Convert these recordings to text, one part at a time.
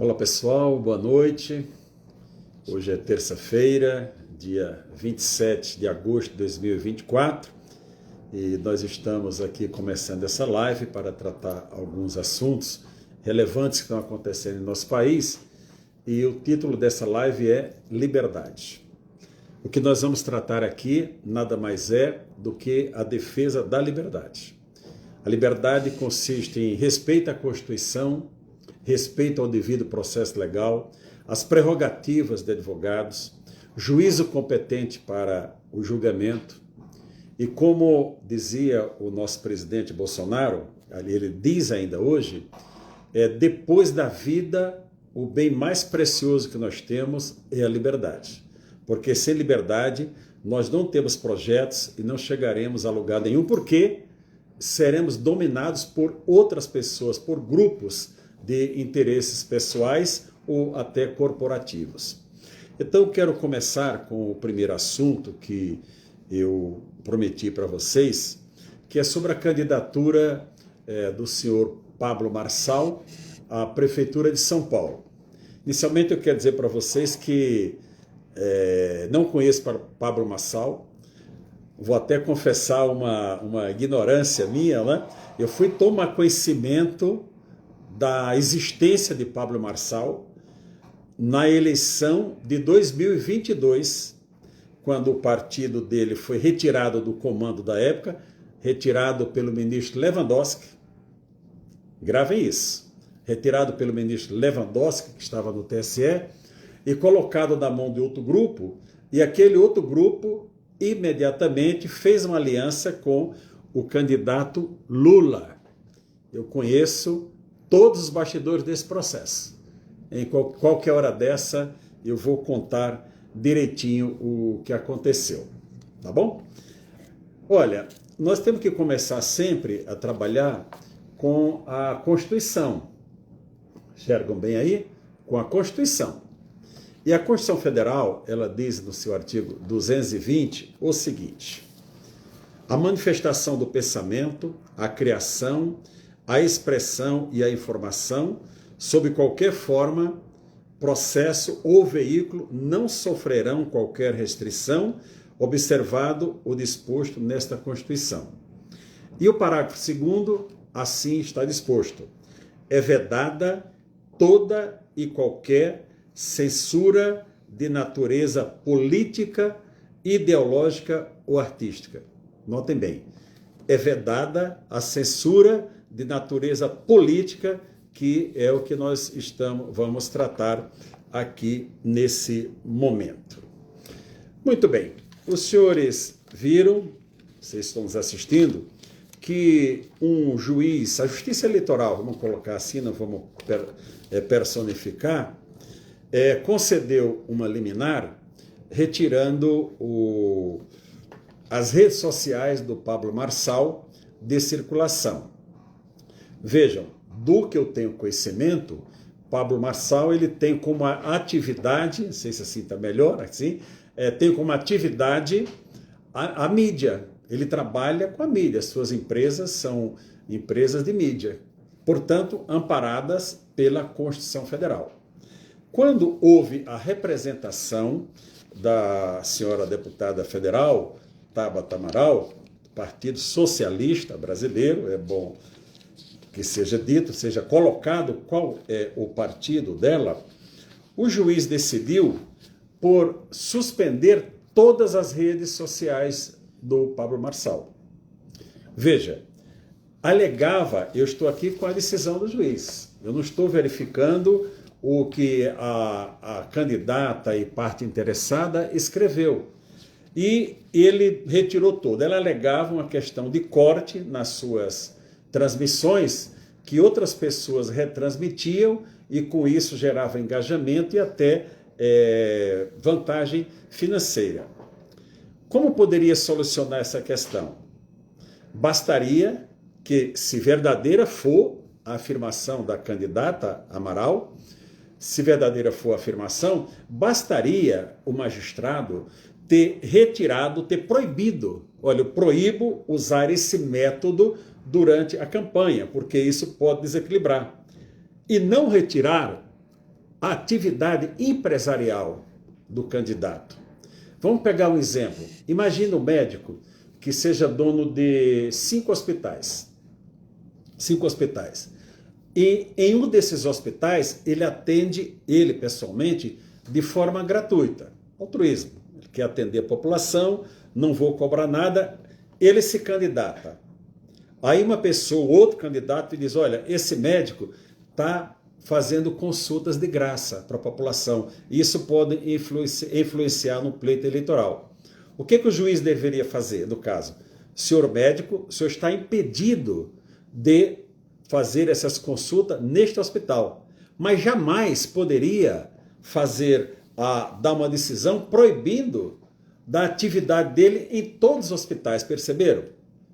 Olá pessoal, boa noite. Hoje é terça-feira, dia 27 de agosto de 2024 e nós estamos aqui começando essa live para tratar alguns assuntos relevantes que estão acontecendo em nosso país e o título dessa live é Liberdade. O que nós vamos tratar aqui nada mais é do que a defesa da liberdade. A liberdade consiste em respeito à Constituição, respeito ao devido processo legal, as prerrogativas de advogados, juízo competente para o julgamento. E como dizia o nosso presidente Bolsonaro, ele diz ainda hoje, depois da vida, o bem mais precioso que nós temos é a liberdade. Porque sem liberdade, nós não temos projetos e não chegaremos a lugar nenhum, porque seremos dominados por outras pessoas, por grupos de interesses pessoais ou até corporativos. Então, quero começar com o primeiro assunto que eu prometi para vocês, que é sobre a candidatura do senhor Pablo Marçal à Prefeitura de São Paulo. Inicialmente, eu quero dizer para vocês que não conheço Pablo Marçal, vou até confessar uma ignorância minha, né? Eu fui tomar conhecimento da existência de Pablo Marçal na eleição de 2022, quando o partido dele foi retirado do comando da época, retirado pelo ministro Lewandowski. Gravem isso. Retirado pelo ministro Lewandowski, que estava no TSE, e colocado na mão de outro grupo, e aquele outro grupo imediatamente fez uma aliança com o candidato Lula. Eu conheço todos os bastidores desse processo. Em qualquer hora dessa, eu vou contar direitinho o que aconteceu. Tá bom? Olha, nós temos que começar sempre a trabalhar com a Constituição. Enxergam bem aí? Com a Constituição. E a Constituição Federal, ela diz no seu artigo 220 o seguinte: a manifestação do pensamento, a criação, a expressão e a informação, sob qualquer forma, processo ou veículo, não sofrerão qualquer restrição, observado o disposto nesta Constituição. E o parágrafo 2º, assim está disposto: é vedada toda e qualquer censura de natureza política, ideológica ou artística. Notem bem, é vedada a censura de natureza política, que é o que nós vamos tratar aqui nesse momento. Muito bem, os senhores viram, vocês estão nos assistindo, que um juiz, a Justiça Eleitoral, vamos colocar assim, não vamos personificar, concedeu uma liminar retirando as redes sociais do Pablo Marçal de circulação. Vejam, do que eu tenho conhecimento, Pablo Marçal ele tem como atividade, não sei se assim está melhor, assim, tem como atividade a mídia. Ele trabalha com a mídia, as suas empresas são empresas de mídia, portanto, amparadas pela Constituição Federal. Quando houve a representação da senhora deputada federal, Tabata Amaral, do Partido Socialista Brasileiro, é bom que seja dito, seja colocado qual é o partido dela, o juiz decidiu por suspender todas as redes sociais do Pablo Marçal. Veja, alegava, eu estou aqui com a decisão do juiz, eu não estou verificando o que a candidata e parte interessada escreveu. E ele retirou tudo. Ela alegava uma questão de corte nas suas transmissões que outras pessoas retransmitiam e com isso gerava engajamento e até vantagem financeira. Como poderia solucionar essa questão? Bastaria que, se verdadeira for a afirmação da candidata Amaral, se verdadeira for a afirmação, bastaria o magistrado ter retirado, ter proibido. Olha, eu proíbo usar esse método durante a campanha, porque isso pode desequilibrar. E não retirar a atividade empresarial do candidato. Vamos pegar um exemplo. Imagina um médico que seja dono de 5 hospitais. 5 hospitais. E em um desses hospitais, ele atende, ele pessoalmente, de forma gratuita. Altruísmo. Ele quer atender a população, não vou cobrar nada. Ele se candidata. Aí uma pessoa, outro candidato, diz, olha, esse médico está fazendo consultas de graça para a população. Isso pode influenciar no pleito eleitoral. O que o juiz deveria fazer, no caso? Senhor médico, o senhor está impedido de fazer essas consultas neste hospital, mas jamais poderia dar uma decisão proibindo da atividade dele em todos os hospitais, perceberam?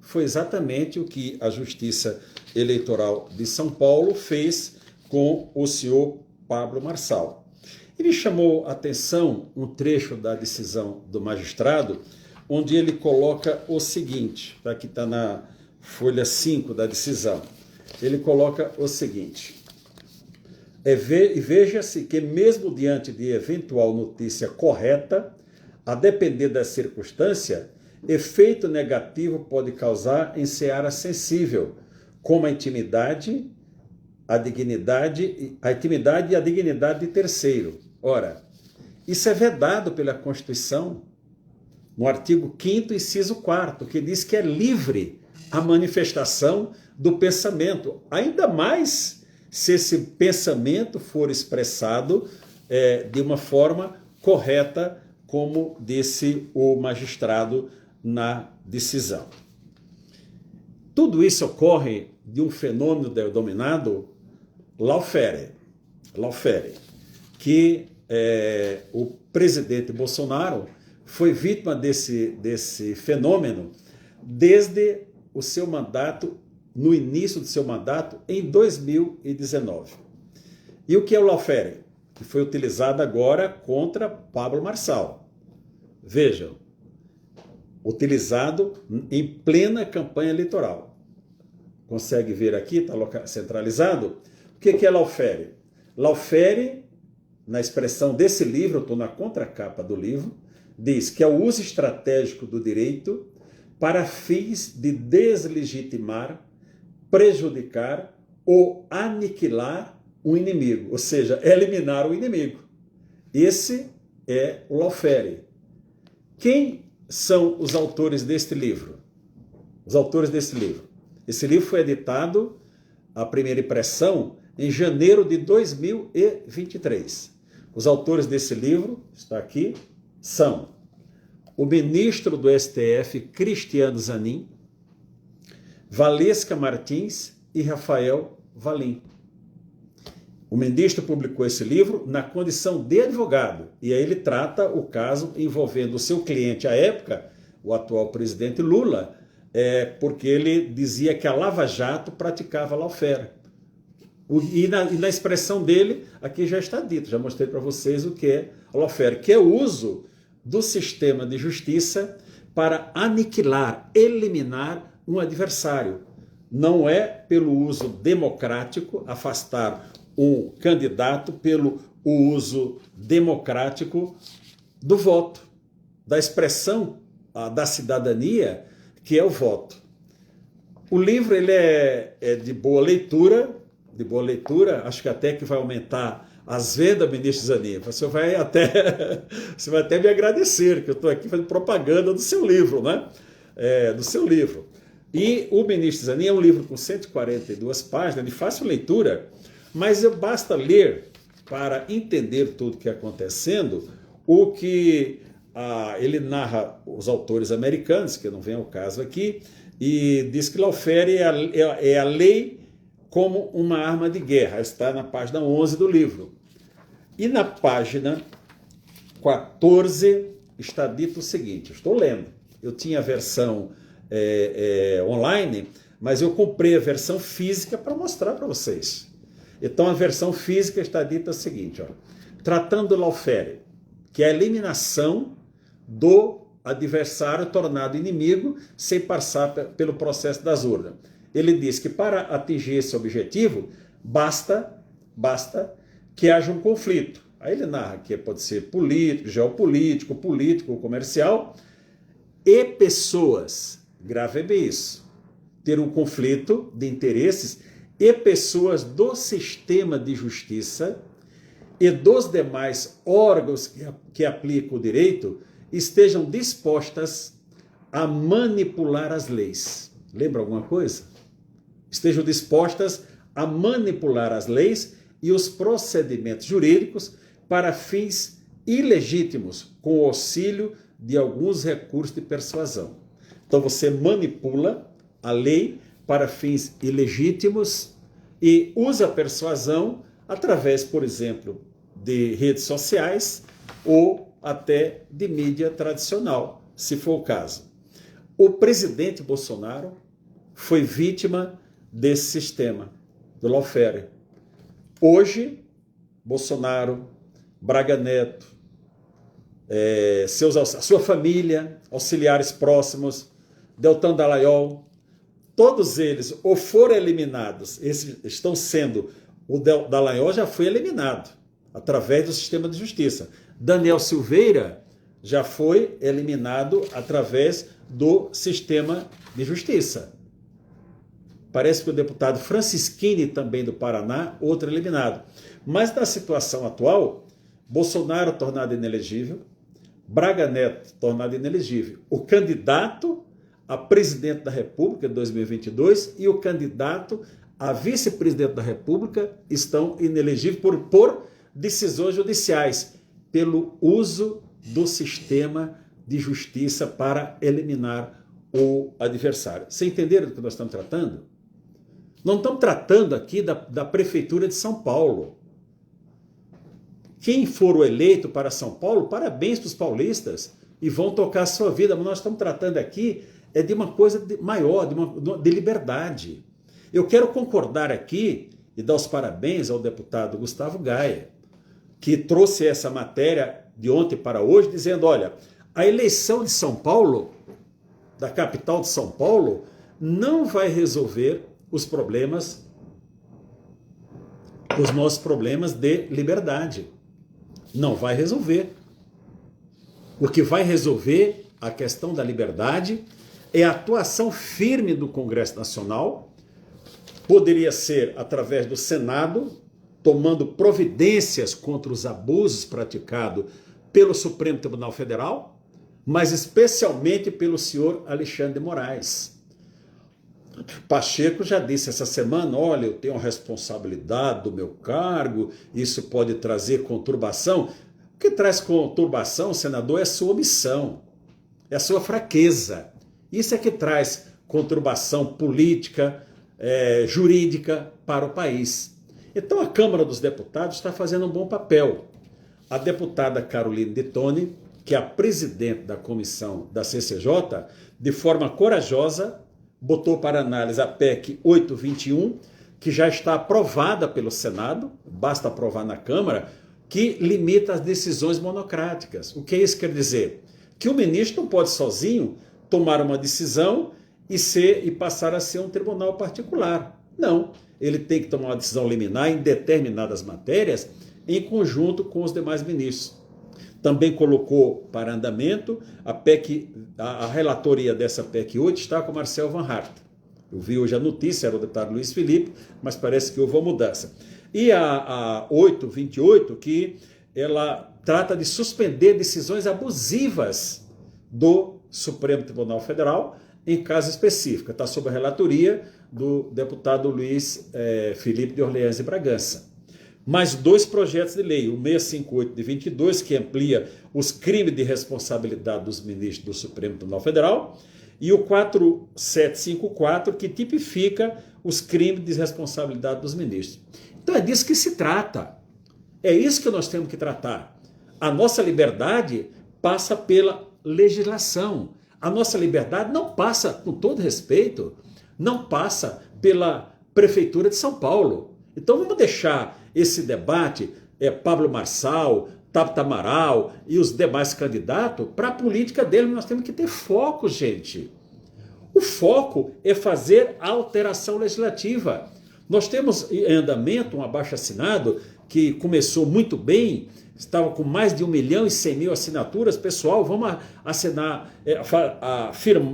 Foi exatamente o que a Justiça Eleitoral de São Paulo fez com o senhor Pablo Marçal. Ele chamou a atenção um trecho da decisão do magistrado, onde ele coloca o seguinte, aqui está na folha 5 da decisão, ele coloca o seguinte, veja-se que mesmo diante de eventual notícia correta, a depender da circunstância, efeito negativo pode causar em seara sensível, como a intimidade e a dignidade de terceiro. Ora, isso é vedado pela Constituição, no artigo 5º, inciso 4º, que diz que é livre a manifestação do pensamento, ainda mais se esse pensamento for expressado de uma forma correta, como disse o magistrado na decisão. Tudo isso ocorre de um fenômeno denominado lawfare, que o presidente Bolsonaro foi vítima desse fenômeno desde o seu mandato, no início do seu mandato, em 2019. E o que é o lawfare? Que foi utilizado agora contra Pablo Marçal. Vejam, utilizado em plena campanha eleitoral. Consegue ver aqui, está centralizado? O que é lawfare? Lawfare, na expressão desse livro, eu estou na contracapa do livro, diz que é o uso estratégico do direito para fins de deslegitimar, prejudicar ou aniquilar um inimigo, ou seja, eliminar o inimigo. Esse é o lawfare. Quem são os autores deste livro? Os autores desse livro. Esse livro foi editado, a primeira impressão, em janeiro de 2023. Os autores desse livro, está aqui, são o ministro do STF, Cristiano Zanin, Valesca Martins e Rafael Valim. O ministro publicou esse livro na condição de advogado, e aí ele trata o caso envolvendo o seu cliente à época, o atual presidente Lula, porque ele dizia que a Lava Jato praticava lawfare. E na expressão dele, aqui já está dito, já mostrei para vocês o que é lawfare, que é o uso do sistema de justiça para aniquilar, eliminar um adversário. Não é pelo uso democrático, afastar um candidato pelo uso democrático do voto, da expressão da cidadania, que é o voto. O livro ele é de boa leitura, acho que até que vai aumentar as vendas, ministro Zanin. Você vai até me agradecer, que eu estou aqui fazendo propaganda do seu livro, né? Do seu livro. E o ministro Zanin é um livro com 142 páginas, de fácil leitura, mas basta ler para entender tudo o que está acontecendo, o que ele narra os autores americanos, que não vem ao caso aqui, e diz que lawfare é a lei como uma arma de guerra. Está na página 11 do livro. E na página 14 está dito o seguinte, estou lendo, eu tinha a versão online, mas eu comprei a versão física para mostrar para vocês. Então a versão física está dita o seguinte, tratando do lawfare, que é a eliminação do adversário tornado inimigo sem passar pelo processo das urnas. Ele diz que para atingir esse objetivo, basta que haja um conflito. Aí ele narra que pode ser político, geopolítico, político, comercial, e pessoas, grave bem isso, ter um conflito de interesses e pessoas do sistema de justiça e dos demais órgãos que aplicam o direito estejam dispostas a manipular as leis. Lembra alguma coisa? Estejam dispostas a manipular as leis e os procedimentos jurídicos para fins ilegítimos, com o auxílio de alguns recursos de persuasão. Então você manipula a lei para fins ilegítimos e usa a persuasão através, por exemplo, de redes sociais ou até de mídia tradicional, se for o caso. O presidente Bolsonaro foi vítima desse sistema, do lawfare. Hoje, Bolsonaro, Braga Neto, a sua família, auxiliares próximos, Deltan Dallagnol, todos eles ou foram eliminados, o Dallagnol já foi eliminado através do sistema de justiça. Daniel Silveira já foi eliminado através do sistema de justiça. Parece que o deputado Francisquini, também do Paraná, outro eliminado. Mas na situação atual, Bolsonaro tornado inelegível, Braga Neto tornado inelegível, o candidato a presidente da República de 2022 e o candidato a vice-presidente da República estão inelegíveis por decisões judiciais, pelo uso do sistema de justiça para eliminar o adversário. Vocês entenderam do que nós estamos tratando? Não estamos tratando aqui da Prefeitura de São Paulo. Quem for o eleito para São Paulo, parabéns para os paulistas e vão tocar a sua vida, mas nós estamos tratando aqui de uma coisa maior, de liberdade. Eu quero concordar aqui e dar os parabéns ao deputado Gustavo Gaia, que trouxe essa matéria de ontem para hoje, dizendo, olha, a eleição de São Paulo, da capital de São Paulo, não vai resolver os nossos problemas de liberdade. Não vai resolver. O que vai resolver a questão da liberdade é a atuação firme do Congresso Nacional, poderia ser através do Senado, tomando providências contra os abusos praticados pelo Supremo Tribunal Federal, mas especialmente pelo senhor Alexandre de Moraes. Pacheco já disse essa semana, olha, eu tenho a responsabilidade do meu cargo, isso pode trazer conturbação. O que traz conturbação, senador, é a sua omissão, é a sua fraqueza. Isso é que traz conturbação política, jurídica para o país. Então a Câmara dos Deputados está fazendo um bom papel. A deputada Caroline de Tone, que é a presidente da comissão da CCJ, de forma corajosa, botou para análise a PEC 821, que já está aprovada pelo Senado, basta aprovar na Câmara, que limita as decisões monocráticas. O que isso quer dizer? Que o ministro não pode sozinho tomar uma decisão e passar a ser um tribunal particular. Não, ele tem que tomar uma decisão liminar em determinadas matérias em conjunto com os demais ministros. Também colocou para andamento a PEC, a relatoria dessa PEC 8 está com Marcel Van Hart. Eu vi hoje a notícia, era o deputado Luiz Felipe, mas parece que houve uma mudança. E a 828, que ela trata de suspender decisões abusivas do Supremo Tribunal Federal em caso específico. Está sob a relatoria do deputado Luiz Felipe de Orleans e Bragança. Mais dois projetos de lei, o 658 de 22, que amplia os crimes de responsabilidade dos ministros do Supremo Tribunal Federal, e o 4754, que tipifica os crimes de responsabilidade dos ministros. Então é disso que se trata. É isso que nós temos que tratar. A nossa liberdade passa pela legislação. A nossa liberdade não passa, com todo respeito, não passa pela Prefeitura de São Paulo. Então vamos deixar esse debate, Pablo Marçal, Tabata Amaral e os demais candidatos, para a política dele. Nós temos que ter foco, gente. O foco é fazer a alteração legislativa. Nós temos em andamento um abaixo-assinado que começou muito bem, estava com mais de 1.100.000 assinaturas. Pessoal, vamos assinar,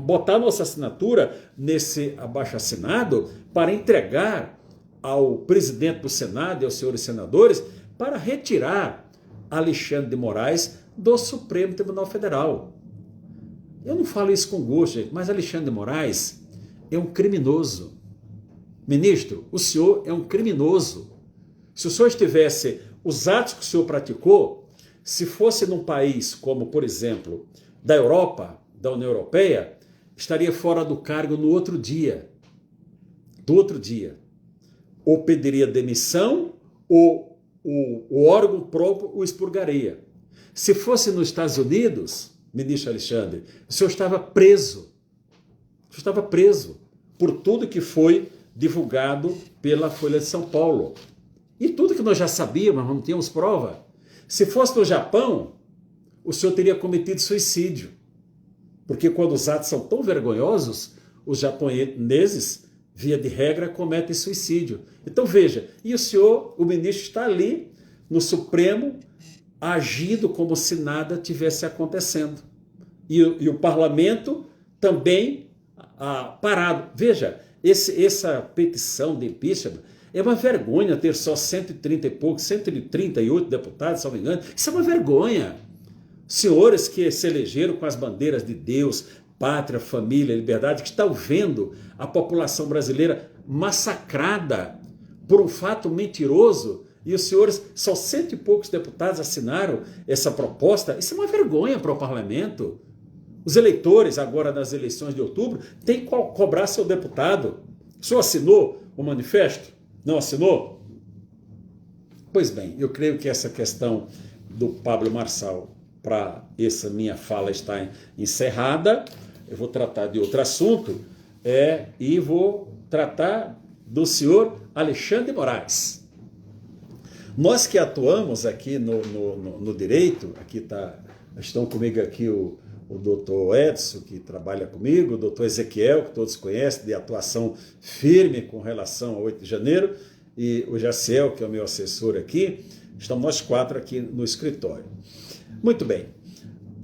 botar nossa assinatura nesse abaixo-assinado para entregar ao presidente do Senado e aos senhores senadores para retirar Alexandre de Moraes do Supremo Tribunal Federal. Eu não falo isso com gosto, gente, mas Alexandre de Moraes é um criminoso. Ministro, o senhor é um criminoso. Se o senhor estivesse, os atos que o senhor praticou, se fosse num país como, por exemplo, da Europa, da União Europeia, estaria fora do cargo no outro dia. Do outro dia. Ou pediria demissão, ou o órgão próprio o expurgaria. Se fosse nos Estados Unidos, ministro Alexandre, o senhor estava preso. O senhor estava preso por tudo que foi divulgado pela Folha de São Paulo. E tudo que nós já sabíamos, mas não tínhamos prova. Se fosse no Japão, o senhor teria cometido suicídio. Porque quando os atos são tão vergonhosos, os japoneses, via de regra, cometem suicídio. Então veja, e o senhor, o ministro, está ali no Supremo, agindo como se nada tivesse acontecendo. E o parlamento também parado. Veja, essa petição de impeachment é uma vergonha ter só 130 e poucos, 138 deputados, se não me engano. Isso é uma vergonha. Senhores que se elegeram com as bandeiras de Deus, pátria, família, liberdade, que estão vendo a população brasileira massacrada por um fato mentiroso, e os senhores, só 100 e poucos deputados assinaram essa proposta. Isso é uma vergonha para o parlamento. Os eleitores, agora nas eleições de outubro, têm que cobrar seu deputado. O senhor assinou o manifesto? Não assinou? Pois bem, eu creio que essa questão do Pablo Marçal, para essa minha fala está encerrada. Eu vou tratar de outro assunto e vou tratar do Alexandre de Moraes. Nós que atuamos aqui no direito, estão comigo aqui o doutor Edson, que trabalha comigo, o doutor Ezequiel, que todos conhecem, de atuação firme com relação ao 8 de janeiro, e o Jaciel, que é o meu assessor aqui. Estamos nós 4 aqui no escritório. Muito bem.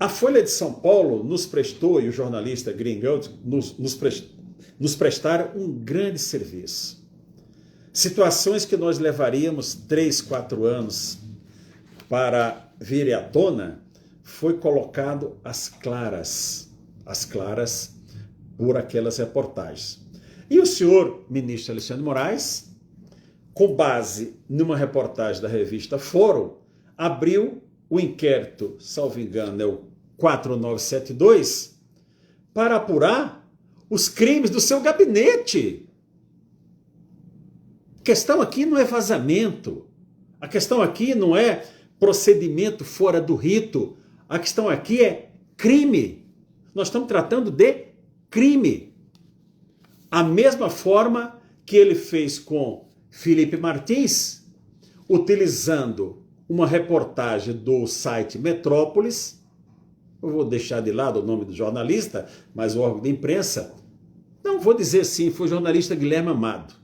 A Folha de São Paulo nos prestou, e o jornalista Gringolds nos prestaram um grande serviço. Situações que nós levaríamos 3, 4 anos para vir à tona, foi colocado às claras por aquelas reportagens. E o senhor ministro Alexandre de Moraes, com base numa reportagem da revista Fórum, abriu o inquérito, salvo engano, é o 4972, para apurar os crimes do seu gabinete. A questão aqui não é vazamento, a questão aqui não é procedimento fora do rito, a questão aqui é crime. Nós estamos tratando de crime. A mesma forma que ele fez com Felipe Martins, utilizando uma reportagem do site Metrópolis. Eu vou deixar de lado o nome do jornalista, mas o órgão de imprensa, não vou dizer sim, foi o jornalista Guilherme Amado.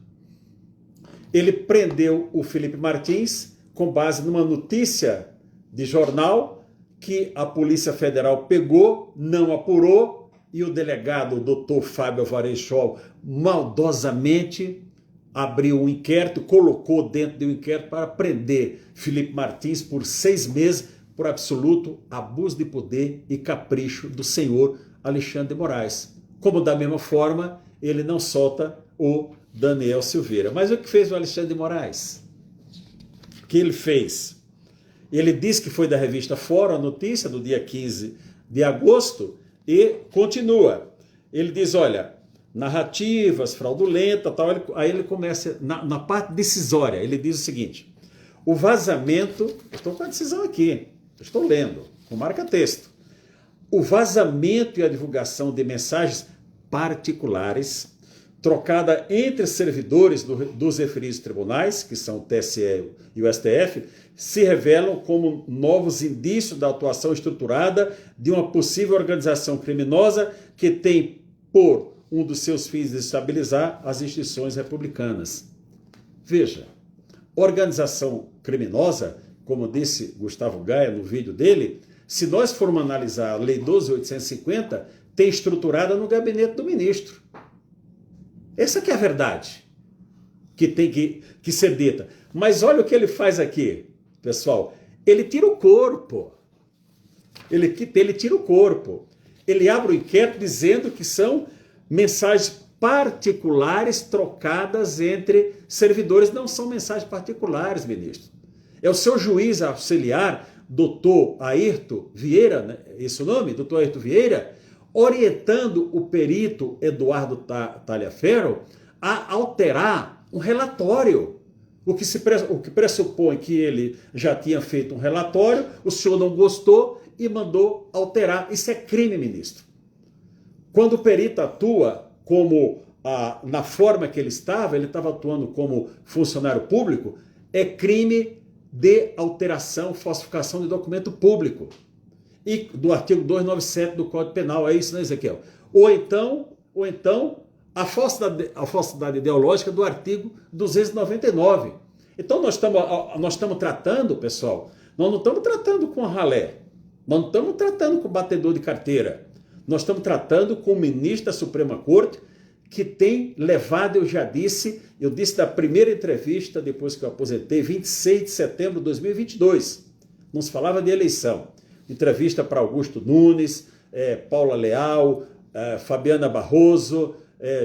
Ele prendeu o Felipe Martins com base numa notícia de jornal que a Polícia Federal pegou, não apurou, e o delegado, o doutor Fábio Alvarez maldosamente abriu um inquérito, colocou dentro do inquérito para prender Felipe Martins por 6 meses por absoluto abuso de poder e capricho do senhor Alexandre de Moraes. Como da mesma forma, ele não solta o Daniel Silveira. Mas o que fez o Alexandre de Moraes? O que ele fez? Ele disse que foi da revista Fórum, a notícia do dia 15 de agosto, e continua. Ele diz, olha, narrativas fraudulentas, tal. Aí ele começa, na parte decisória, ele diz o seguinte: o vazamento, eu estou com a decisão aqui, eu estou lendo, com marca-texto. O vazamento e a divulgação de mensagens particulares trocada entre servidores dos referidos tribunais, que são o TSE e o STF, se revelam como novos indícios da atuação estruturada de uma possível organização criminosa que tem por um dos seus fins desestabilizar as instituições republicanas. Veja, organização criminosa, como disse Gustavo Gaia no vídeo dele, se nós formos analisar a Lei 12.850, tem estruturada no gabinete do ministro. Essa que é a verdade que tem que ser dita. Mas olha o que ele faz aqui, pessoal. Ele tira o corpo. Ele tira o corpo. Ele abre o inquérito dizendo que são mensagens particulares trocadas entre servidores. Não são mensagens particulares, ministro. É o seu juiz auxiliar, doutor Ayrton Vieira, né? Esse é o nome? Doutor Ayrton Vieira, orientando o perito Eduardo Talhaferro a alterar um relatório. O que pressupõe que ele já tinha feito um relatório, o senhor não gostou e mandou alterar. Isso é crime, ministro. Quando o perito atua na forma que ele estava atuando como funcionário público, é crime de alteração, falsificação de documento público. E do artigo 297 do Código Penal, é isso, né, Ezequiel? Ou então a falsidade ideológica do artigo 299. Então nós estamos tratando, pessoal, nós não estamos tratando com ralé, nós não estamos tratando com batedor de carteira, nós estamos tratando com o ministro da Suprema Corte, que tem levado, eu disse da primeira entrevista, depois que eu aposentei, 26 de setembro de 2022, não se falava de eleição, entrevista para Augusto Nunes, Paula Leal, Fabiana Barroso,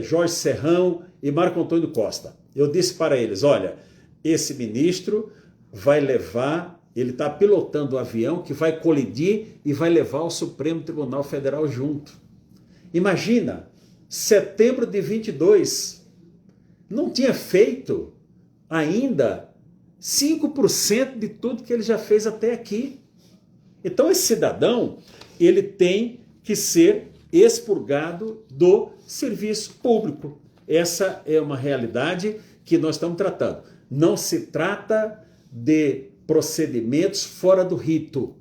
Jorge Serrão e Marco Antônio Costa. Eu disse para eles, olha, esse ministro vai levar, ele está pilotando o avião que vai colidir e vai levar o Supremo Tribunal Federal junto. Imagina, setembro de 22, não tinha feito ainda 5% de tudo que ele já fez até aqui. Então esse cidadão, ele tem que ser expurgado do serviço público. Essa é uma realidade que nós estamos tratando. Não se trata de procedimentos fora do rito.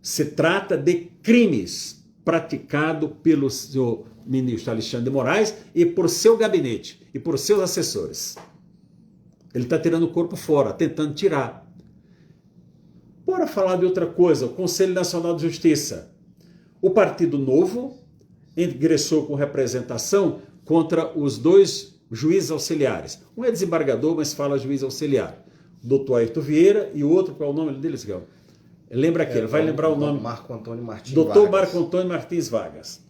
Se trata de crimes praticados pelo senhor ministro Alexandre de Moraes e por seu gabinete e por seus assessores. Ele está tirando o corpo fora, tentando tirar. Bora falar de outra coisa, o Conselho Nacional de Justiça. O Partido Novo ingressou com representação contra os dois juízes auxiliares. Um é desembargador, mas fala juiz auxiliar. Doutor Ayrton Vieira e o outro, qual é o nome dele, Miguel? Lembra aquele, vai lembrar o nome. Marco Antônio Martins Doutor Marco Antônio Martins Vargas.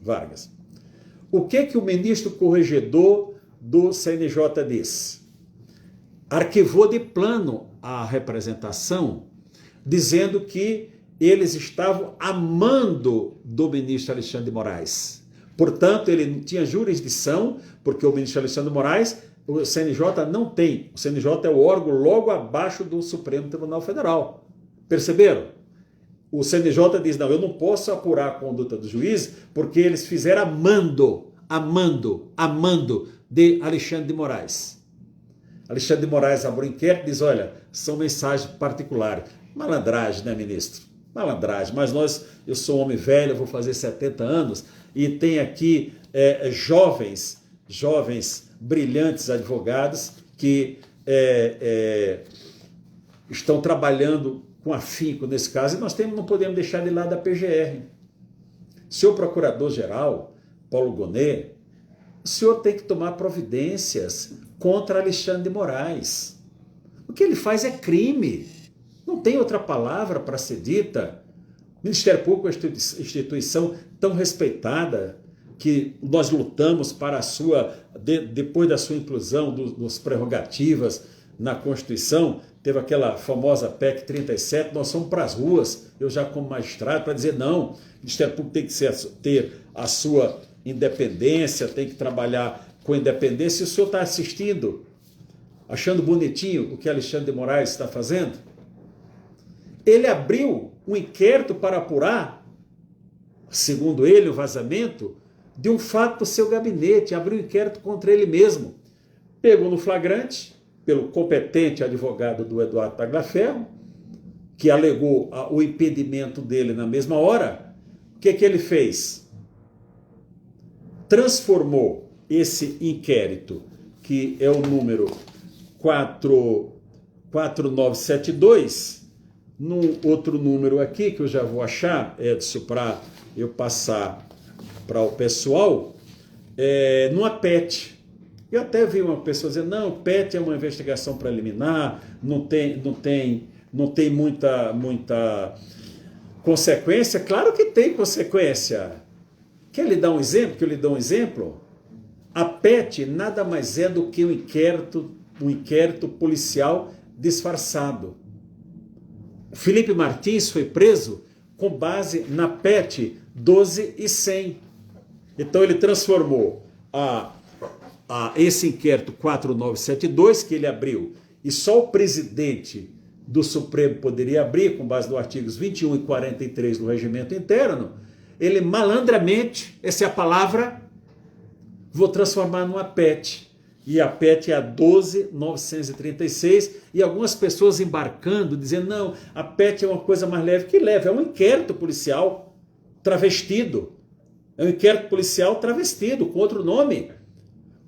O que o ministro corregedor do CNJ disse? Arquivou de plano a representação, dizendo que eles estavam amando do ministro Alexandre de Moraes. Portanto, ele não tinha jurisdição, porque o ministro Alexandre de Moraes, o CNJ não tem. O CNJ é o órgão logo abaixo do Supremo Tribunal Federal. Perceberam? O CNJ diz, não, eu não posso apurar a conduta do juiz, porque eles fizeram amando de Alexandre de Moraes. Alexandre de Moraes abriu inquérito e diz, olha, são mensagens particulares. Malandragem, né, ministro? Malandragem, mas eu sou um homem velho, eu vou fazer 70 anos, e tem aqui jovens brilhantes advogados que estão trabalhando com afinco nesse caso, e nós não podemos deixar de lado a PGR. Senhor Procurador-Geral, Paulo Gonet, o senhor tem que tomar providências contra Alexandre de Moraes. O que ele faz é crime. Não tem outra palavra para ser dita. O Ministério Público é uma instituição tão respeitada que nós lutamos para depois da sua inclusão dos prerrogativas na Constituição, teve aquela famosa PEC 37, nós fomos para as ruas, eu já como magistrado, para dizer não, o Ministério Público tem que ter a sua independência, tem que trabalhar com independência, e o senhor está assistindo, achando bonitinho o que Alexandre de Moraes está fazendo? Ele abriu um inquérito para apurar, segundo ele, o vazamento de um fato do seu gabinete, abriu um inquérito contra ele mesmo. Pegou no flagrante, pelo competente advogado do Eduardo Tagliaferro, que alegou o impedimento dele na mesma hora. O que ele fez? Transformou esse inquérito, que é o número 4972, num outro número aqui, que eu já vou achar, Edson, para eu passar para o pessoal, numa PET. Eu até vi uma pessoa dizer, não, PET é uma investigação preliminar, não tem muita consequência. Claro que tem consequência. Quer lhe dar um exemplo? Que eu lhe dou um exemplo? A PET nada mais é do que um inquérito policial disfarçado. Felipe Martins foi preso com base na PET 12.100. Então ele transformou esse inquérito 4972 que ele abriu, e só o presidente do Supremo poderia abrir, com base nos artigos 21 e 43 do Regimento Interno, ele malandramente, essa é a palavra, vou transformar numa PET. E a PET é a 12.936, e algumas pessoas embarcando, dizendo, não, a PET é uma coisa mais leve. Que leve? É um inquérito policial travestido. É um inquérito policial travestido, com outro nome.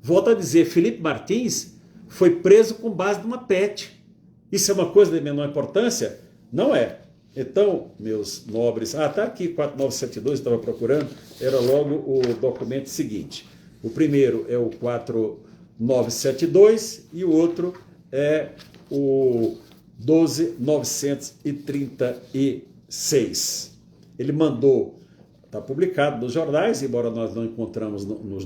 Volto a dizer, Felipe Martins foi preso com base numa PET. Isso é uma coisa de menor importância? Não é. Então, meus nobres... tá aqui, 4972, estava procurando, era logo o documento seguinte. O primeiro é o 4972 e o outro é o 12.936. Ele mandou, está publicado nos jornais, embora nós não encontramos no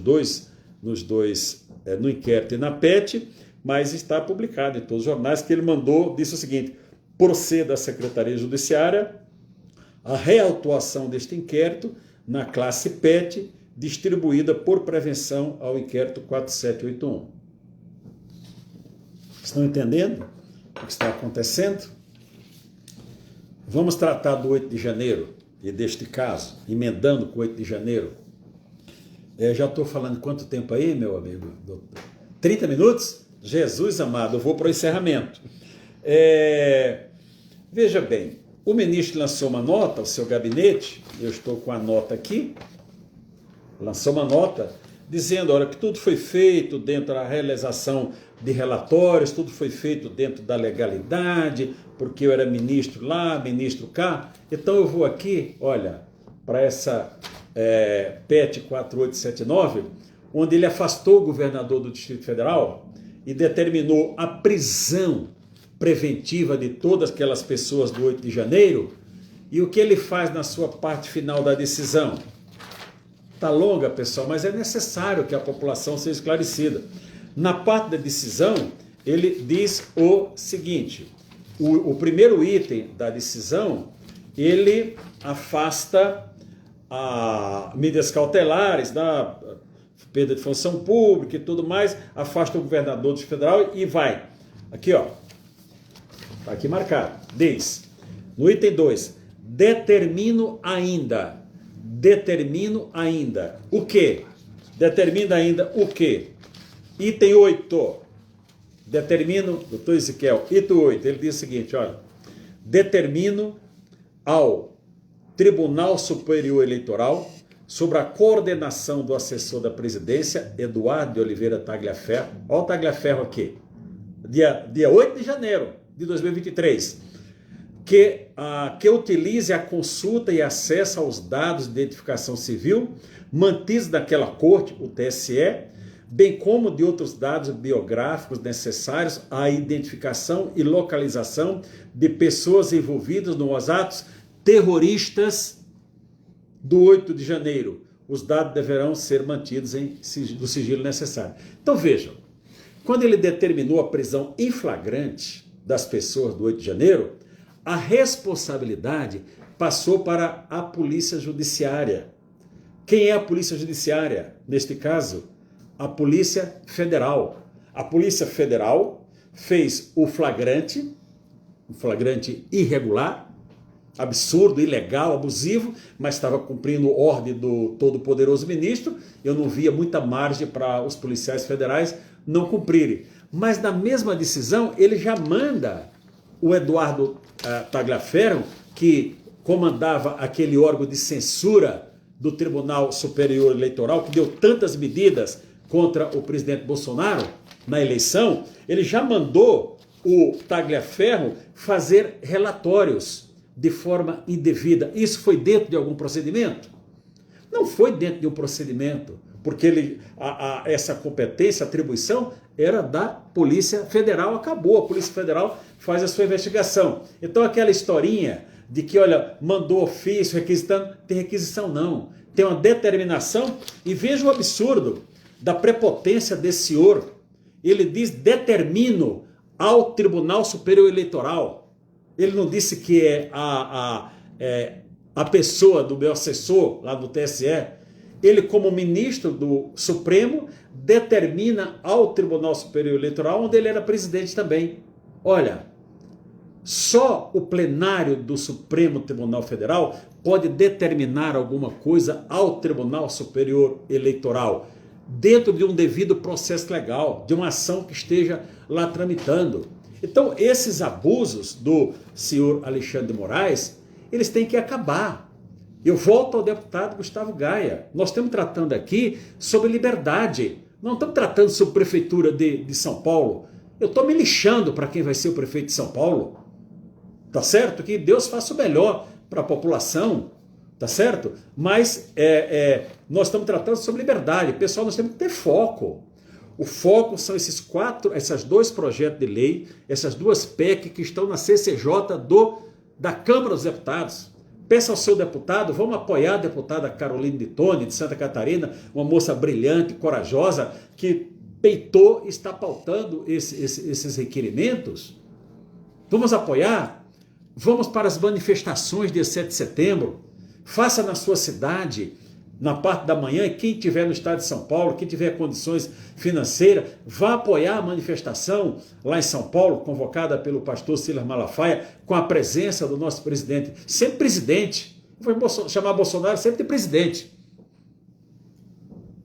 inquérito e na PET, mas está publicado em todos os jornais, que ele mandou, disse o seguinte: proceda à Secretaria Judiciária a reautuação deste inquérito na classe PET, distribuída por prevenção ao inquérito 4781. Estão entendendo o que está acontecendo? Vamos tratar do 8 de janeiro e deste caso, emendando com o 8 de janeiro. Já estou falando quanto tempo aí, meu amigo? 30 minutos? Jesus amado, eu vou para o encerramento. Veja bem, o ministro lançou uma nota, o seu gabinete, eu estou com a nota aqui, lançou uma nota dizendo, olha, que tudo foi feito dentro da realização de relatórios, tudo foi feito dentro da legalidade, porque eu era ministro lá, ministro cá. Então eu vou aqui, olha, para essa PET 4879, onde ele afastou o governador do Distrito Federal e determinou a prisão preventiva de todas aquelas pessoas do 8 de janeiro. E o que ele faz na sua parte final da decisão? Está longa, pessoal, mas é necessário que a população seja esclarecida. Na parte da decisão, ele diz o seguinte: o primeiro item da decisão, ele afasta medidas cautelares, da perda de função pública e tudo mais, afasta o governador do Federal e vai. Aqui, ó, está aqui marcado, diz, no item 2, determino ainda, o quê? Determina ainda o quê? Item 8, determino, doutor Ezequiel, item 8, ele diz o seguinte, olha, determino ao Tribunal Superior Eleitoral, sobre a coordenação do assessor da presidência, Eduardo de Oliveira Tagliaferro, olha o Tagliaferro aqui, dia 8 de janeiro de 2023, que utilize a consulta e acesso aos dados de identificação civil mantidos naquela corte, o TSE, bem como de outros dados biográficos necessários à identificação e localização de pessoas envolvidas nos atos terroristas do 8 de janeiro. Os dados deverão ser mantidos do sigilo necessário. Então vejam, quando ele determinou a prisão em flagrante das pessoas do 8 de janeiro, a responsabilidade passou para a Polícia Judiciária. Quem é a Polícia Judiciária? Neste caso, a Polícia Federal. A Polícia Federal fez o flagrante, um flagrante irregular, absurdo, ilegal, abusivo, mas estava cumprindo ordem do todo-poderoso ministro. Eu não via muita margem para os policiais federais não cumprirem. Mas na mesma decisão, ele já manda o Eduardo Tagliaferro, que comandava aquele órgão de censura do Tribunal Superior Eleitoral, que deu tantas medidas contra o presidente Bolsonaro, na eleição, ele já mandou o Tagliaferro fazer relatórios de forma indevida. Isso foi dentro de algum procedimento? Não foi dentro de um procedimento, porque essa competência, atribuição, era da Polícia Federal, acabou, a Polícia Federal faz a sua investigação. Então aquela historinha de que, olha, mandou ofício, requisitando, tem requisição não, tem uma determinação, e veja o absurdo da prepotência desse senhor. Ele diz, determino ao Tribunal Superior Eleitoral. Ele não disse que é a pessoa do meu assessor lá do TSE. Ele, como ministro do Supremo, determina ao Tribunal Superior Eleitoral, onde ele era presidente também. Olha, só o plenário do Supremo Tribunal Federal pode determinar alguma coisa ao Tribunal Superior Eleitoral, dentro de um devido processo legal, de uma ação que esteja lá tramitando. Então, esses abusos do senhor Alexandre de Moraes, eles têm que acabar. Eu volto ao deputado Gustavo Gaia. Nós estamos tratando aqui sobre liberdade. Não estamos tratando sobre prefeitura de São Paulo. Eu estou me lixando para quem vai ser o prefeito de São Paulo. Tá certo? Que Deus faça o melhor para a população. Tá certo? Mas nós estamos tratando sobre liberdade. Pessoal, nós temos que ter foco. O foco são esses dois projetos de lei, essas duas PEC que estão na CCJ da Câmara dos Deputados. Peça ao seu deputado, vamos apoiar a deputada Caroline de Tone, de Santa Catarina, uma moça brilhante, corajosa, que peitou e está pautando esses requerimentos. Vamos apoiar? Vamos para as manifestações dia 7 de setembro. Faça na sua cidade, na parte da manhã, e quem estiver no estado de São Paulo, quem tiver condições financeiras, vá apoiar a manifestação lá em São Paulo, convocada pelo pastor Silas Malafaia, com a presença do nosso presidente, sempre presidente. Vou chamar Bolsonaro sempre de presidente.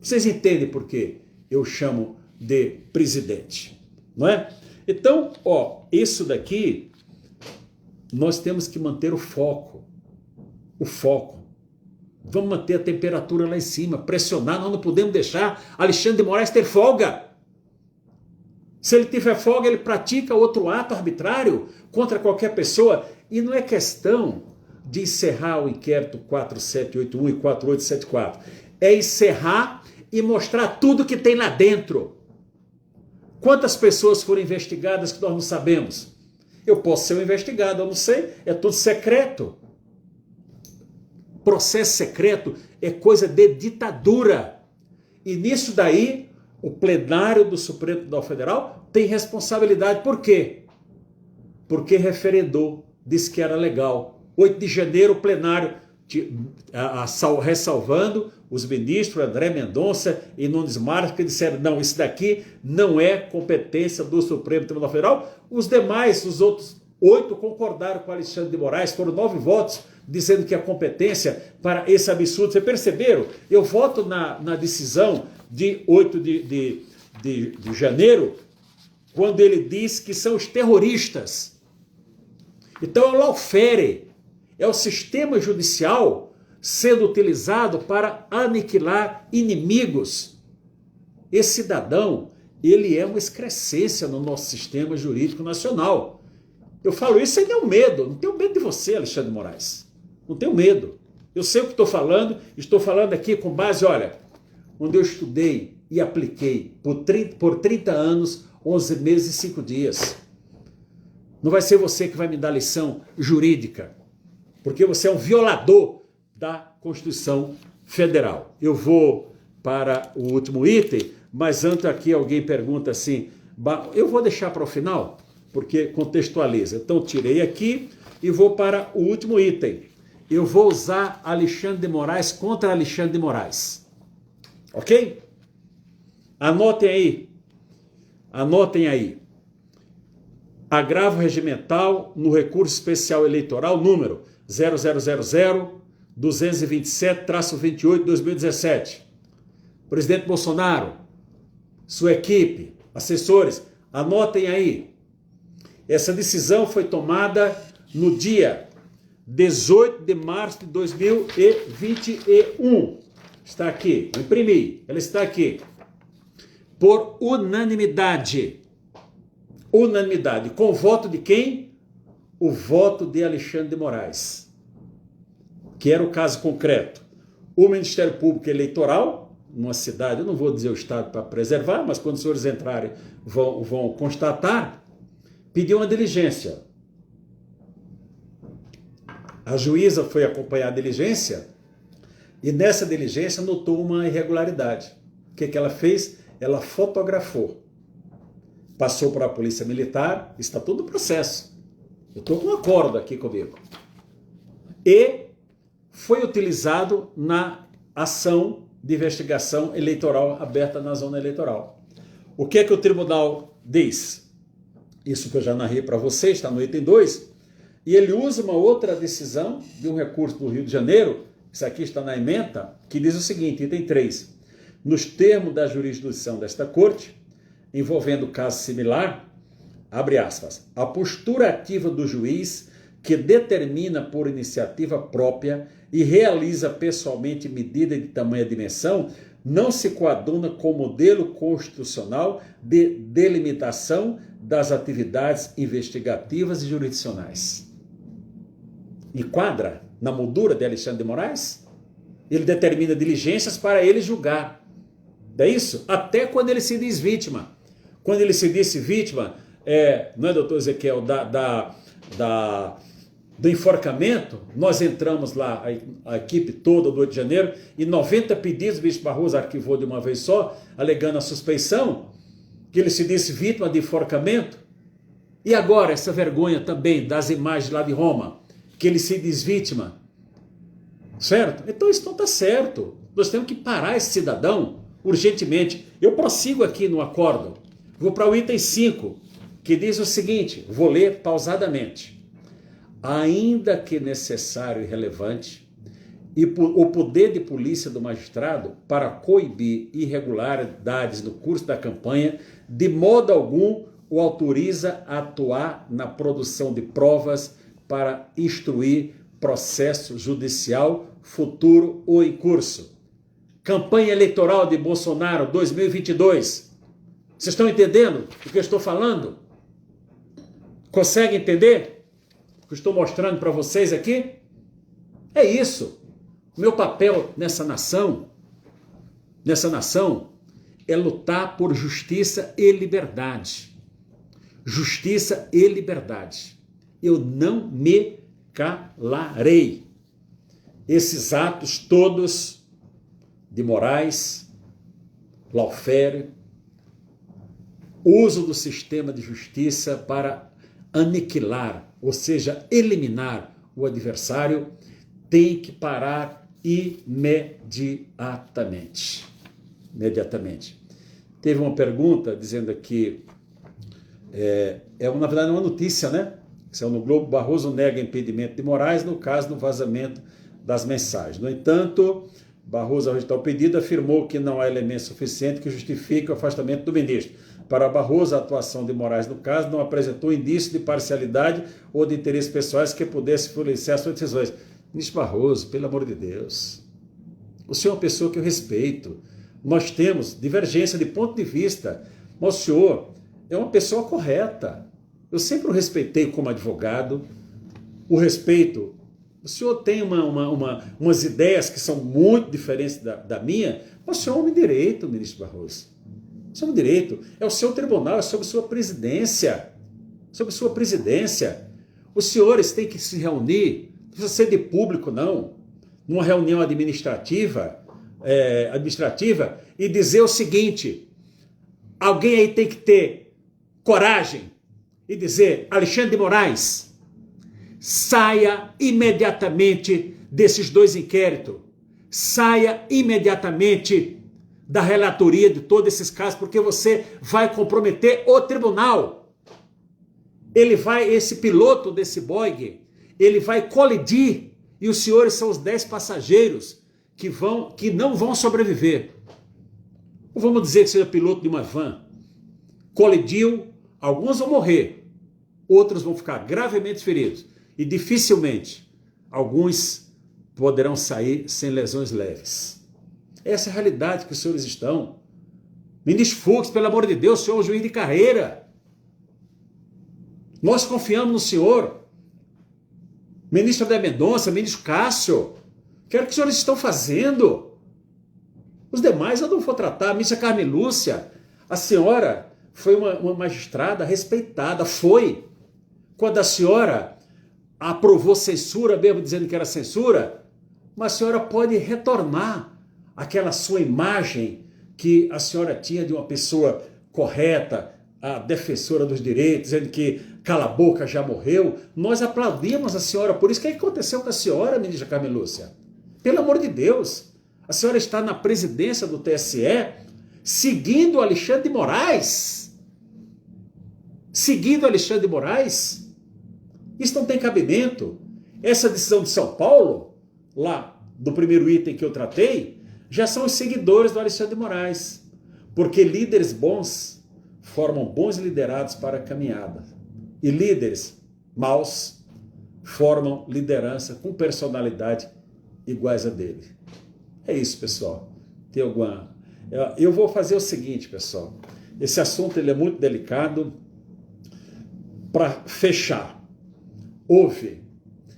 Vocês entendem por que eu chamo de presidente, não é? Então, isso daqui, nós temos que manter o foco. O foco. Vamos manter a temperatura lá em cima, pressionar, nós não podemos deixar Alexandre de Moraes ter folga. Se ele tiver folga, ele pratica outro ato arbitrário contra qualquer pessoa. E não é questão de encerrar o inquérito 4781 e 4874. É encerrar e mostrar tudo que tem lá dentro. Quantas pessoas foram investigadas que nós não sabemos? Eu posso ser um investigado, eu não sei, é tudo secreto. Processo secreto é coisa de ditadura. E nisso daí, o plenário do Supremo Tribunal Federal tem responsabilidade. Por quê? Porque referendou, disse que era legal. 8 de janeiro, o plenário, ressalvando os ministros André Mendonça e Nunes Marques, que disseram, não, isso daqui não é competência do Supremo Tribunal Federal. Os demais, os outros 8 concordaram com Alexandre de Moraes, foram 9 votos, dizendo que a competência para esse absurdo. Vocês perceberam? Eu voto na decisão de 8 de janeiro, quando ele diz que são os terroristas. Então é o lawfare, é o sistema judicial sendo utilizado para aniquilar inimigos. Esse cidadão, ele é uma excrescência no nosso sistema jurídico nacional. Eu falo isso sem nenhum medo, não tenho medo de você, Alexandre de Moraes. Não tenho medo. Eu sei o que estou falando aqui com base, olha, onde eu estudei e apliquei por 30 anos, 11 meses e 5 dias. Não vai ser você que vai me dar lição jurídica, porque você é um violador da Constituição Federal. Eu vou para o último item, mas antes aqui alguém pergunta assim, eu vou deixar para o final, porque contextualiza. Então tirei aqui e vou para o último item. Eu vou usar Alexandre de Moraes contra Alexandre de Moraes. Ok? Anotem aí. Anotem aí. Agravo regimental no recurso especial eleitoral número 0000-227-28-2017. Presidente Bolsonaro, sua equipe, assessores, anotem aí. Essa decisão foi tomada no dia 18 de março de 2021. Está aqui, eu imprimi, ela está aqui. por unanimidade. Unanimidade. Com o voto de quem? O voto de Alexandre de Moraes, que era o caso concreto. O Ministério Público Eleitoral, numa cidade, eu não vou dizer o estado para preservar, mas quando os senhores entrarem vão constatar, pediu uma diligência. A juíza foi acompanhar a diligência e nessa diligência notou uma irregularidade. O que ela fez? Ela fotografou. Passou para a Polícia Militar, está todo o processo. Eu estou com um acordo aqui comigo. E foi utilizado na ação de investigação eleitoral aberta na zona eleitoral. O que é que o tribunal diz? Isso que eu já narrei para vocês, está no item 2, e ele usa uma outra decisão de um recurso do Rio de Janeiro, isso aqui está na ementa, que diz o seguinte, item 3, nos termos da jurisdição desta corte, envolvendo caso similar, abre aspas, a postura ativa do juiz que determina por iniciativa própria e realiza pessoalmente medida de tamanha dimensão, não se coaduna com o modelo constitucional de delimitação das atividades investigativas e jurisdicionais. Enquadra na moldura de Alexandre de Moraes? Ele determina diligências para ele julgar. É isso? Até quando ele se diz vítima. Quando ele se disse vítima, não é, doutor Ezequiel, do enforcamento, nós entramos lá, a equipe toda do Rio de Janeiro, e 90 pedidos, o Bispo Barroso arquivou de uma vez só, alegando a suspeição, que ele se disse vítima de enforcamento. E agora, essa vergonha também das imagens lá de Roma, que ele se diz vítima. Certo? Então isso não está certo. Nós temos que parar esse cidadão urgentemente. Eu prossigo aqui no acordo. Vou para o item 5, que diz o seguinte, vou ler pausadamente. Ainda que necessário e relevante, e o poder de polícia do magistrado para coibir irregularidades no curso da campanha, de modo algum o autoriza a atuar na produção de provas para instruir processo judicial futuro ou em curso. Campanha eleitoral de Bolsonaro 2022. Vocês estão entendendo o que eu estou falando? Conseguem entender o que eu estou mostrando para vocês aqui? É isso. O meu papel nessa nação é lutar por justiça e liberdade. Justiça e liberdade. Eu não me calarei. Esses atos todos de Moraes, lawfare, uso do sistema de justiça para aniquilar, ou seja, eliminar o adversário, tem que parar imediatamente. Teve uma pergunta dizendo aqui, na verdade uma notícia, né? Saiu no Globo, Barroso nega impedimento de Moraes no caso do vazamento das mensagens. No entanto, Barroso, ao rejeitar o pedido, afirmou que não há elemento suficiente que justifique o afastamento do ministro. Para Barroso, a atuação de Moraes no caso não apresentou indício de parcialidade ou de interesses pessoais que pudesse influenciar suas decisões. Ministro Barroso, pelo amor de Deus, o senhor é uma pessoa que eu respeito. Nós temos divergência de ponto de vista, mas o senhor é uma pessoa correta. Eu sempre o respeitei como advogado, o respeito. O senhor tem umas ideias que são muito diferentes da minha, mas o senhor é um homem de direito, ministro Barroso. O senhor é um direito. É o seu tribunal, é sobre sua presidência. Sobre sua presidência. Os senhores têm que se reunir, não precisa ser de público, não, numa reunião administrativa, e dizer o seguinte, alguém aí tem que ter coragem e dizer, Alexandre de Moraes, saia imediatamente desses 2 inquéritos, saia imediatamente da relatoria de todos esses casos, porque você vai comprometer o tribunal. Esse piloto desse Boeing, ele vai colidir, e os senhores são os 10 passageiros que não vão sobreviver. Ou vamos dizer que seja piloto de uma van, colidiu, alguns vão morrer, outros vão ficar gravemente feridos, e dificilmente alguns poderão sair sem lesões leves. Essa é a realidade que os senhores estão. Ministro Fux, pelo amor de Deus, o senhor é um juiz de carreira. Nós confiamos no senhor. Ministro André Mendonça, ministro Cássio, quero que os senhores estão fazendo. Os demais eu não vou tratar. Ministra Carmen Lúcia, a senhora foi uma magistrada respeitada, foi. Quando a senhora aprovou censura, mesmo dizendo que era censura, mas a senhora pode retornar aquela sua imagem que a senhora tinha de uma pessoa correta, a defensora dos direitos, dizendo que cala a boca, já morreu. Nós aplaudimos a senhora por isso. O que aconteceu com a senhora, ministra Carmen Lúcia? Pelo amor de Deus, a senhora está na presidência do TSE seguindo Alexandre de Moraes. Seguindo Alexandre de Moraes. Isso não tem cabimento. Essa decisão de São Paulo, lá do primeiro item que eu tratei, já são os seguidores do Alexandre de Moraes. Porque líderes bons formam bons liderados para a caminhada. E líderes maus formam liderança com personalidade iguais a dele. É isso, pessoal. Tem alguma... Eu vou fazer o seguinte, pessoal. Esse assunto ele é muito delicado. Para fechar, houve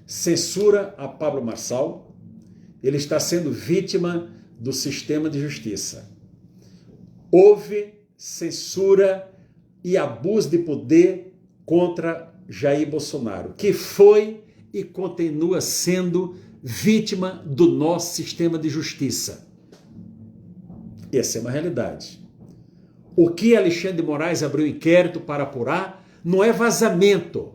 censura a Pablo Marçal. Ele está sendo vítima do sistema de justiça. Houve censura e abuso de poder contra Jair Bolsonaro, que foi e continua sendo vítima do nosso sistema de justiça. Essa é uma realidade. O que Alexandre de Moraes abriu inquérito para apurar não é vazamento.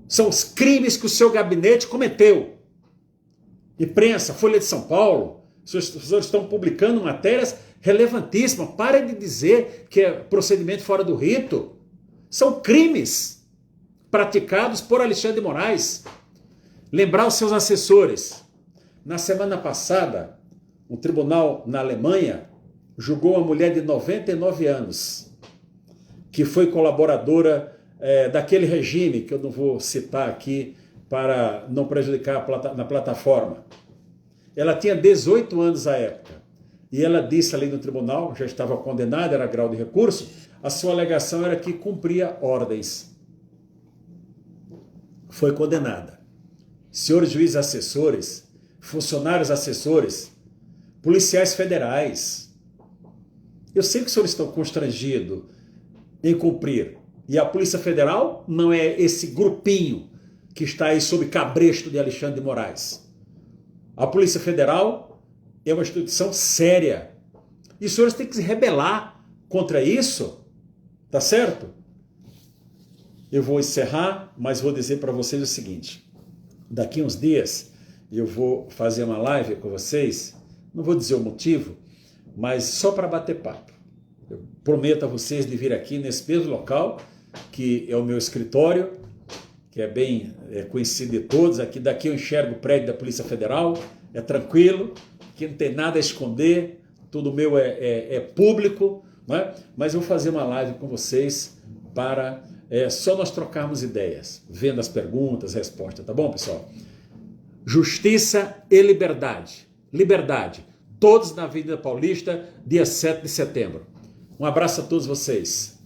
São os crimes que o seu gabinete cometeu. Imprensa, Folha de São Paulo, os senhores estão publicando matérias relevantíssimas. Parem de dizer que é procedimento fora do rito. São crimes praticados por Alexandre de Moraes. Lembrar os seus assessores. Na semana passada, um tribunal na Alemanha julgou uma mulher de 99 anos, que foi colaboradora daquele regime, que eu não vou citar aqui para não prejudicar na plataforma. Ela tinha 18 anos à época. E ela disse ali no tribunal, já estava condenada, era grau de recurso, a sua alegação era que cumpria ordens. Foi condenada. Senhores juízes assessores, funcionários assessores, policiais federais, eu sei que os senhores estão constrangidos em cumprir. E a Polícia Federal não é esse grupinho que está aí sob cabresto de Alexandre de Moraes. A Polícia Federal é uma instituição séria. E os senhores têm que se rebelar contra isso, tá certo? Eu vou encerrar, mas vou dizer para vocês o seguinte. Daqui uns dias eu vou fazer uma live com vocês, não vou dizer o motivo, mas só para bater papo. Eu prometo a vocês de vir aqui nesse mesmo local, que é o meu escritório, que é bem conhecido de todos. Daqui eu enxergo o prédio da Polícia Federal, é tranquilo, que não tem nada a esconder, tudo meu é público, não é? Mas eu vou fazer uma live com vocês para só nós trocarmos ideias, vendo as perguntas, respostas, tá bom, pessoal? Justiça e liberdade. Liberdade. Todos na Avenida Paulista, dia 7 de setembro. Um abraço a todos vocês.